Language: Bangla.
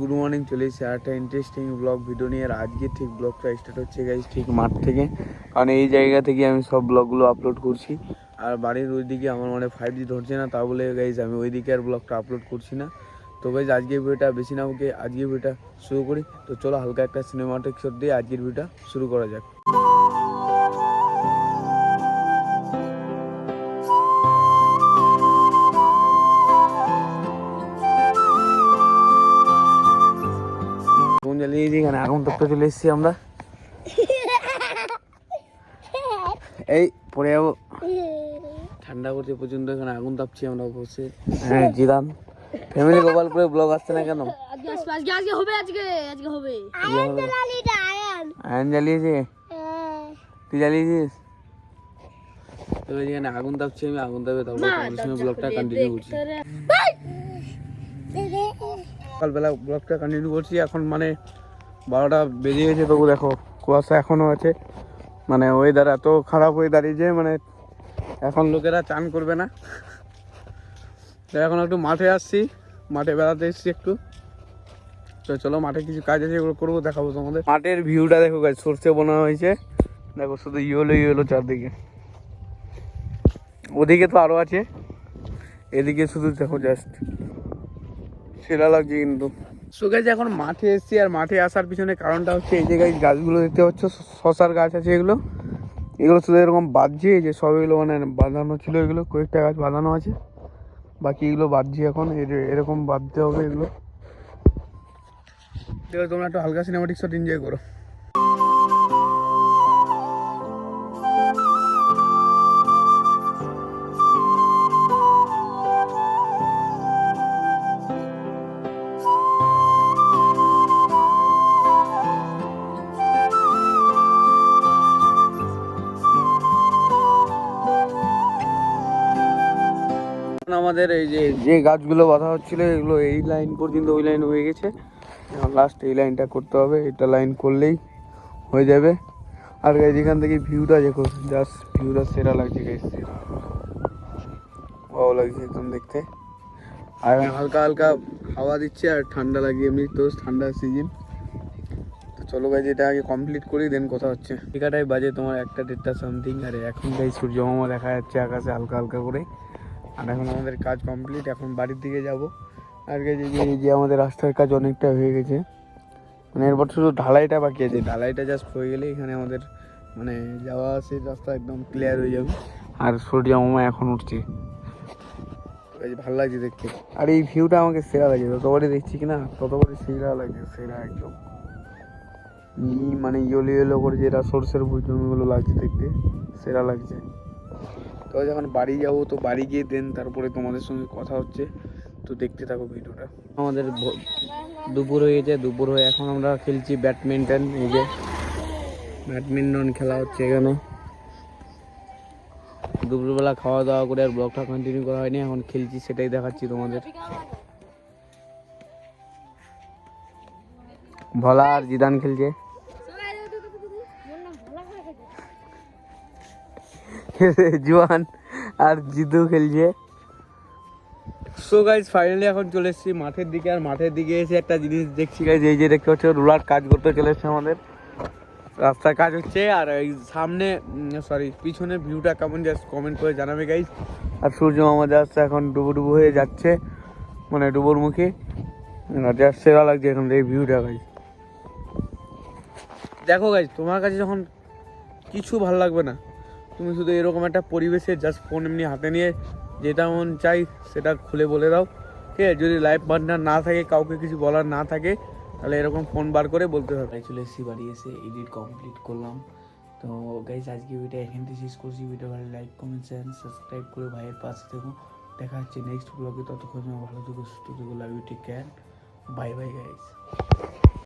গুড মর্নিং, চলে এসেছি একটা ইন্টারেস্টিং ব্লগ ভিডিও নিয়ে। আর আজকে ঠিক ব্লগটা স্টার্ট হচ্ছে গাইজ ঠিক মাঠ থেকে, কারণ এই জায়গা থেকে আমি সব ব্লগগুলো আপলোড করছি। আর বাড়ির ওইদিকে আমার মানে 5G ধরছে না, তা বলে গাইজ আমি ওইদিকে আর ব্লগটা আপলোড করছি না। তো গাইজ আজকের ভিডিওটা বেশি না ওকে আজকের ভিডিওটা শুরু করি। তো চলো হালকা একটা সিনেমাটিক শট দিয়ে আজকের ভিডিওটা শুরু করা যাক। আগুন জ্বালিয়েছি, এখানে আগুন তাপতে চলে এসেছি আমরা। এই পরে যাবো, ঠান্ডা করছে প্রচন্ড, এখানে আগুন তাপছি আমরা বসে। হ্যাঁ জিদান ফ্যামিলি গোপালপুরে ব্লগ আসছে না কেন? আয়ন জ্বালিয়েছে, তুই জ্বালিয়েছিস? তো এখানে আগুন তাপছি আমি, আগুন তাপে তারপর তোমাদের সঙ্গে ব্লগটা কন্টিনিউ করছি। সকালবেলা ব্লগটা কন্টিনিউ করছি, এখন মানে 12টা বেজে গেছে, তবু দেখো কুয়াশা এখনও আছে। মানে ওয়েদার এত খারাপ ওয়েদারই যে মানে এখন লোকেরা চান করবে না। তো এখন একটু মাঠে আসছি, মাঠে বেড়াতে এসছি একটু। তো চলো মাঠে কিছু কাজ আছে, এগুলো করবো, দেখাবো তোমাদের। মাঠের ভিউটা দেখো গাছ, সর্ষে বোনা হয়েছে দেখো, শুধু ইয়েলো চারদিকে। ওদিকে তো আরও আছে, এদিকে শুধু দেখো জাস্ট সেরা লাগছে কিন্তু। সো গাইজ এখন মাঠে এসেছি, আর মাঠে আসার পিছনে কারণটা হচ্ছে এই যে গাইজ গাছগুলো দেখতে পাচ্ছ, শশার গাছ আছে এগুলো শুধু এরকম বাঁধছে, যে সব এগুলো মানে বাঁধানো ছিল, এগুলো কয়েকটা গাছ বাঁধানো আছে, বাকি এগুলো বাঁধছি এখন। এরকম বাঁধতে হবে এগুলো। দেখো তোমরা একটু হালকা সিনেমাটিক শট এনজয় করো। আমাদের এই যে গাছগুলো বাঁধা হচ্ছিল এগুলো এই লাইন পর্যন্ত, ওই লাইন হয়ে গেছে, এখন লাস্ট এই লাইনটা করতে হবে। এটা লাইন করলেই হয়ে যাবে। আর গাইজ এখান থেকে ভিউটা দেখো, জাস্ট ভিউটা সেরা লাগছে গাইজ, ভালো লাগছে একদম দেখতে। আর হালকা হালকা হাওয়া দিচ্ছে, আর ঠান্ডা লাগছে, এমনি তো ঠান্ডার সিজন। তো চলো গাইজ এটা আগে কমপ্লিট করি, দেন কথা হচ্ছে। এখানটায় বাজে তোমার 1টা 1:30 সামথিং। আর এখন গাইজ সূর্য মামা দেখা যাচ্ছে আকাশে হালকা হালকা করে। আর এখন আমাদের কাজ কমপ্লিট, এখন বাড়ির দিকে যাব। আর যে আমাদের রাস্তার কাজ অনেকটা হয়ে গেছে, মানে এরপর শুধু ঢালাইটা বাকি আছে। ঢালাইটা জাস্ট হয়ে গেলে এখানে আমাদের মানে যাওয়া আসে রাস্তা একদম ক্লিয়ার হয়ে যাবে। আর সূর্য মামা এখন উঠছে, ভালো লাগছে দেখতে। আর এই ভিউটা আমাকে সেরা লাগছে, যতবারই দেখছি কিনা ততবারই সেরা লাগছে, সেরা একদম। মানে ইয়েলো করে যেটা সর্ষের জমিগুলো লাগছে দেখতে, সেরা লাগছে। তো যখন বাড়ি যাবো, তো বাড়ি গিয়ে দেন তারপরে তোমাদের সঙ্গে কথা হচ্ছে। তো দেখতে থাকো ভিডিওটা। আমাদের দুপুর হয়ে গেছে, দুপুর হয়ে এখন আমরা খেলছি ব্যাডমিন্টন। এই যে ব্যাডমিন্টন খেলা হচ্ছে এখানে। দুপুরবেলা খাওয়া দাওয়া করে আর ব্লগটা কন্টিনিউ করা হয়নি, এখন খেলছি সেটাই দেখাচ্ছি তোমাদের। ভোলা আর জিদান খেলছে, জুয়ান আর জিদু খেলছে। সো গাইজ ফাইনালি এখন চলে এসেছি মাঠের দিকে। আর মাঠের দিকে এসে একটা জিনিস দেখছি গাইজ, এই যে দেখতে হচ্ছে রোলার কাজ করতে চলে এসছে আমাদের, রাস্তার কাজ হচ্ছে। আর এই সামনে পিছনে ভিউটা কেমন জাস্ট কমেন্ট করে জানাবে গাইজ। আর সূর্য মামা জাস্ট এখন ডুবো হয়ে যাচ্ছে, মানে ডুবোর মুখে। জাস্ট সেরা লাগছে এখন এই ভিউটা গাইজ। দেখো গাইজ, তোমার কাছে যখন কিছু ভালো লাগবে না, তুমি শুধু এরকম একটা পরিবেশে জাস্ট ফোন এমনি হাতে নিয়ে যেটা মন চাই সেটা খুলে বলে দাও, ঠিক আছে? যদি লাইফ পার্টনার না থাকে, কাউকে কিছু বলার না থাকে, তাহলে এরকম ফোন বার করে বলতে হবে। চলে এসেছি বাড়ি, এসে এডিট কমপ্লিট করলাম। তো গাইজ আজকে ভিডিও এখান থেকে শেষ করছি। ভিডিও ভালো লাইক কমেন্ট শেয়ার সাবস্ক্রাইব করে ভাইয়ের পাশে থেকো। দেখা হচ্ছে নেক্সট ব্লগে, ততক্ষণ ভালো থেকো, সুস্থ থেকো, love you, take care, bye bye guys.